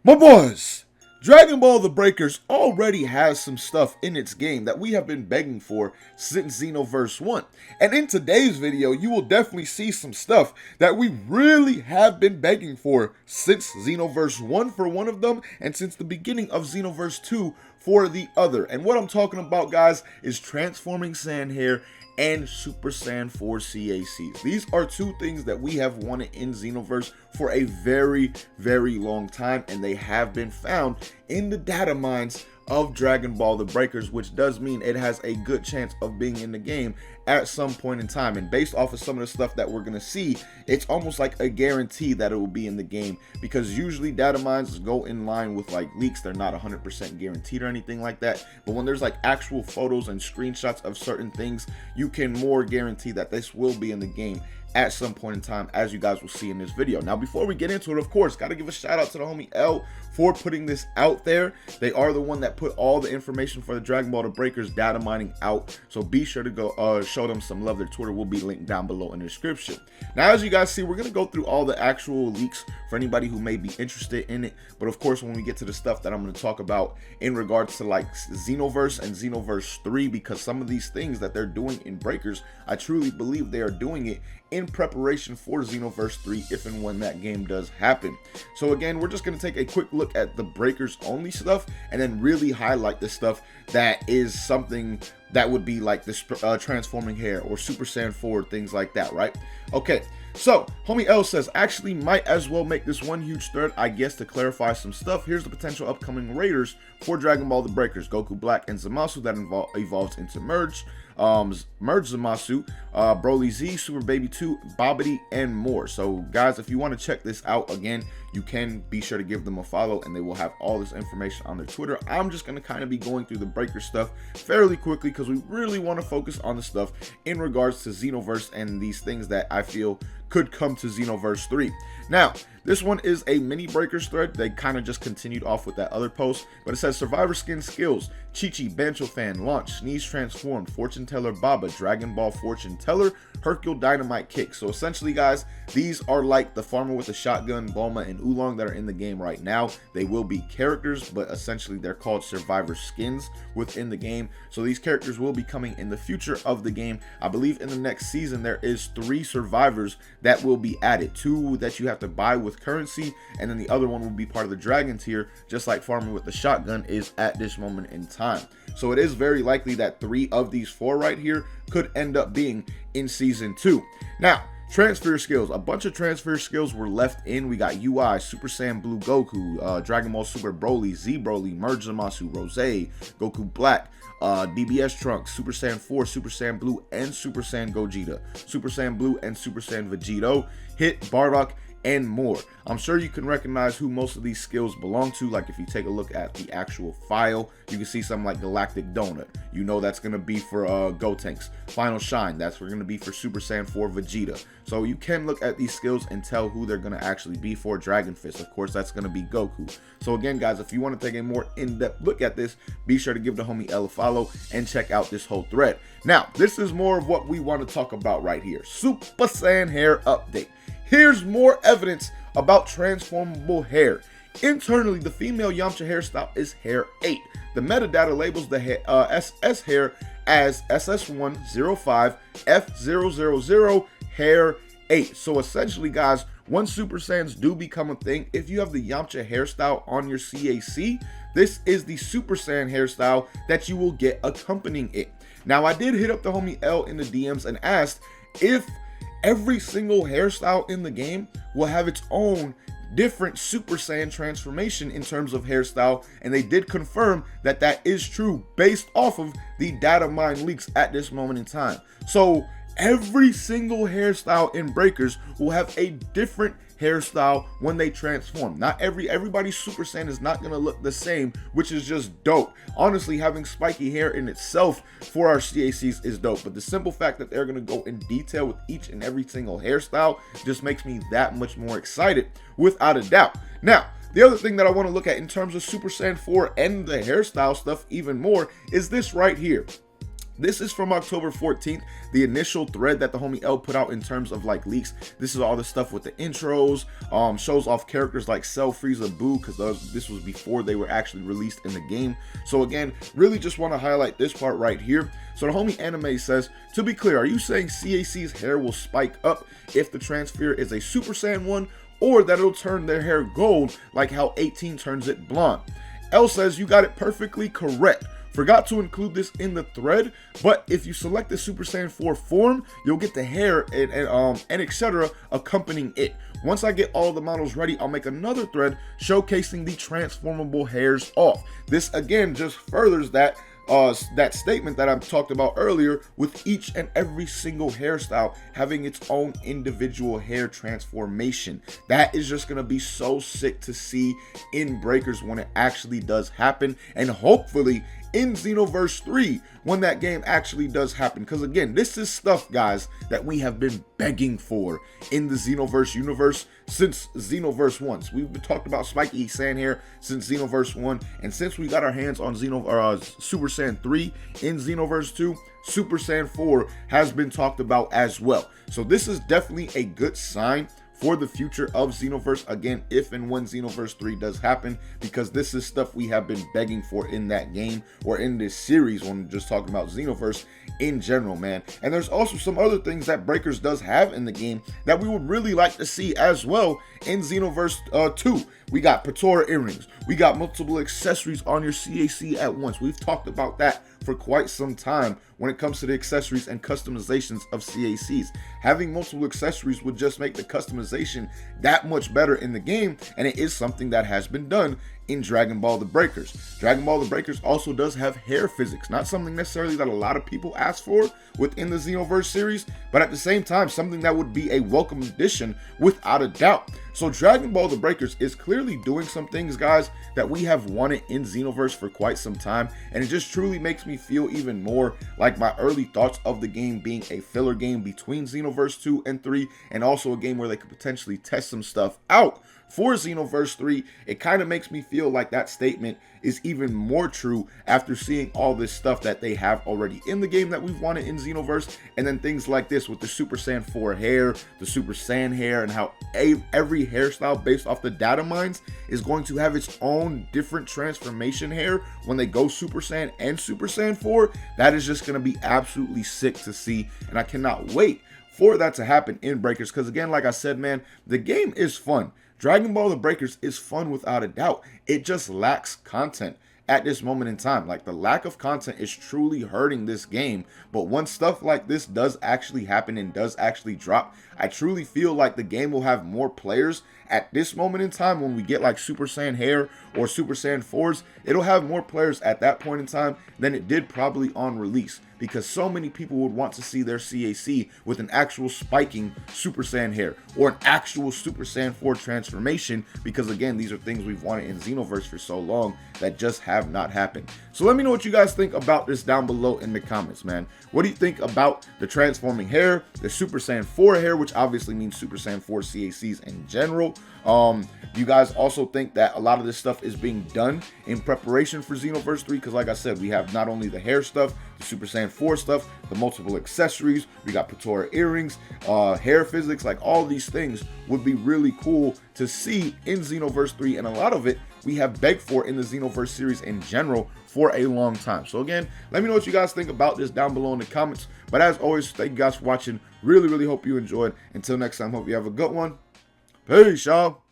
My boys, Dragon Ball The Breakers already has some stuff in its game that we have been begging for since Xenoverse 1. And in today's video, you will definitely see some stuff that we really have been begging for since Xenoverse 1 for one of them, and since the beginning of Xenoverse 2 for the other. And what I'm talking about, guys, is transforming Saiyan hair and Super Saiyan 4 CACs. These are two things that we have wanted in Xenoverse for a very, very long time, and they have been found in the data mines of Dragon Ball The Breakers, which does mean it has a good chance of being in the game at some point in time. And based off of some of the stuff that we're going to see, it's almost like a guarantee that it will be in the game, because usually data mines go in line with like leaks. They're not 100% guaranteed or anything like that, but when there's like actual photos and screenshots of certain things, you can more guarantee that this will be in the game at some point in time, as you guys will see in this video. Now, before we get into it, of course, got to give a shout out to the homie L for putting this out there. They are the one that put all the information for the Dragon Ball The Breakers data mining out, so be sure to go show them some love. Their Twitter will be linked down below in the description. Now, as you guys see, we're going to go through all the actual leaks for anybody who may be interested in it, but of course, when we get to the stuff that I'm going to talk about in regards to like Xenoverse and Xenoverse 3, because some of these things that they're doing in Breakers, I truly believe they are doing it in preparation for Xenoverse 3 if and when that game does happen. So again, we're just going to take a quick look at the Breakers only stuff and then really highlight the stuff that is something that would be like this transforming hair or Super Saiyan 4, things like that, right? Okay, so homie L says, actually might as well make this one huge thread, I guess, to clarify some stuff. Here's the potential upcoming raiders for Dragon Ball The Breakers: Goku Black and Zamasu that evolves into Merge Zamasu, Broly Z, Super Baby 2, Bobbity, and more. So guys, if you want to check this out, again, you can be sure to give them a follow, and they will have all this information on their Twitter. I'm just going to kind of be going through the Breaker stuff fairly quickly, because we really want to focus on the stuff in regards to Xenoverse and these things that I feel could come to Xenoverse 3. Now, this one is a mini Breakers thread. They kind of just continued off with that other post, but it says Survivor Skin Skills, Chi-Chi, Bancho Fan, Launch, Sneeze Transformed, Fortune Teller Baba, Dragon Ball Fortune Teller, Hercule Dynamite Kick. So essentially, guys, these are like the Farmer with a Shotgun, Bulma, and Oolong that are in the game right now. They will be characters, but essentially they're called Survivor Skins within the game. So these characters will be coming in the future of the game. I believe in the next season there is 3 survivors that will be added, 2 that you have to buy with currency, and then the other one will be part of the Dragon tier, just like Farmer with the Shotgun is at this moment in time. So it is very likely that 3 of these 4 right here could end up being in season 2. Now, transfer skills. A bunch of transfer skills were left in. We got UI, Super Saiyan Blue Goku, Dragon Ball Super Broly, Z Broly, Merge Zamasu, Rose, Goku Black, DBS Trunks, Super Saiyan 4, Super Saiyan Blue, and Super Saiyan Gogeta, Super Saiyan Blue and Super Saiyan Vegito, Hit, Bardock, and more. I'm sure you can recognize who most of these skills belong to. Like if you take a look at the actual file, you can see something like Galactic Donut. You know that's going to be for Gotenks. Final Shine, that's going to be for Super Saiyan 4 Vegeta. So you can look at these skills and tell who they're going to actually be for. Dragon Fist, of course, that's going to be Goku. So again, guys, if you want to take a more in-depth look at this, be sure to give the homie L a follow and check out this whole thread. Now, this is more of what we want to talk about right here. Super Saiyan hair update. Here's more evidence about transformable hair. Internally, the female Yamcha hairstyle is hair 8. The metadata labels the SS hair as SS105 F000 hair 8. So essentially, guys, when Super Saiyans do become a thing, if you have the Yamcha hairstyle on your CAC, this is the Super Saiyan hairstyle that you will get accompanying it. Now, I did hit up the homie L in the DMs and asked if every single hairstyle in the game will have its own different Super Saiyan transformation in terms of hairstyle, and they did confirm that that is true based off of the data mine leaks at this moment in time. So every single hairstyle in Breakers will have a different hairstyle when they transform. Not everybody's Super Saiyan is not going to look the same, which is just dope. Honestly, having spiky hair in itself for our CACs is dope, but the simple fact that they're going to go in detail with each and every single hairstyle just makes me that much more excited, without a doubt. Now, the other thing that I want to look at in terms of Super Saiyan 4 and the hairstyle stuff even more is this right here. This is from October 14th, the initial thread that the homie L put out in terms of like leaks. This is all the stuff with the intros, shows off characters like Cell, Frieza, Boo, because this was before they were actually released in the game. So again, really just want to highlight this part right here. So the homie Anime says, to be clear, are you saying CAC's hair will spike up if the transfer is a Super Saiyan 1, or that it'll turn their hair gold like how 18 turns it blonde? L says, you got it perfectly correct. Forgot to include this in the thread, but if you select the Super Saiyan 4 form, you'll get the hair and etc. accompanying it. Once I get all the models ready, I'll make another thread showcasing the transformable hairs off. This again just furthers that statement that I talked about earlier, with each and every single hairstyle having its own individual hair transformation. That is just going to be so sick to see in Breakers when it actually does happen, and hopefully in Xenoverse 3 when that game actually does happen. Because again, this is stuff, guys, that we have been begging for in the Xenoverse universe since Xenoverse 1. So we've been talking about Spiky Saiyan hair since Xenoverse 1, and since we got our hands on Super Saiyan 3 in Xenoverse 2, Super Saiyan 4 has been talked about as well. So this is definitely a good sign for the future of Xenoverse, again, if and when Xenoverse 3 does happen, because this is stuff we have been begging for in that game, or in this series when we're just talking about Xenoverse in general, man. And there's also some other things that Breakers does have in the game that we would really like to see as well in Xenoverse 2. We got Patora earrings, we got multiple accessories on your CAC at once. We've talked about that for quite some time when it comes to the accessories and customizations of CACs. Having multiple accessories would just make the customization that much better in the game, and it is something that has been done in Dragon Ball The Breakers. Dragon Ball The Breakers also does have hair physics, not something necessarily that a lot of people ask for within the Xenoverse series, but at the same time, something that would be a welcome addition without a doubt. So Dragon Ball The Breakers is clearly doing some things, guys, that we have wanted in Xenoverse for quite some time, and it just truly makes me feel even more like my early thoughts of the game being a filler game between Xenoverse 2 and 3, and also a game where they could potentially test some stuff out for Xenoverse 3. It kind of makes me feel like that statement is even more true after seeing all this stuff that they have already in the game that we've wanted in Xenoverse, and then things like this with the Super Saiyan 4 hair, the Super Saiyan hair, and how every hairstyle based off the Dataminds is going to have its own different transformation hair when they go Super Saiyan and Super Saiyan 4. That is just going to be absolutely sick to see, and I cannot wait for that to happen in Breakers, because again, like I said, man, the game is fun. Dragon Ball The Breakers is fun without a doubt. It just lacks content at this moment in time. Like, the lack of content is truly hurting this game. But once stuff like this does actually happen and does actually drop, I truly feel like the game will have more players at this moment in time when we get like Super Saiyan hair or Super Saiyan 4s. It'll have more players at that point in time than it did probably on release, because so many people would want to see their CAC with an actual spiking Super Saiyan hair or an actual Super Saiyan 4 transformation, because again, these are things we've wanted in Xenoverse for so long that just have not happened. So let me know what you guys think about this down below in the comments, man. What do you think about the transforming hair, the Super Saiyan 4 hair, which obviously means Super Saiyan 4 CACs in general? You guys also think that a lot of this stuff is being done in preparation for Xenoverse 3? Because like I said, we have not only the hair stuff, the Super Saiyan 4 stuff, the multiple accessories, we got Patora earrings, hair physics, like all these things would be really cool to see in Xenoverse 3, and a lot of it we have begged for in the Xenoverse series in general for a long time. So again, let me know what you guys think about this down below in the comments. But as always, thank you guys for watching. Really hope you enjoyed. Until next time, hope you have a good one. Peace, y'all.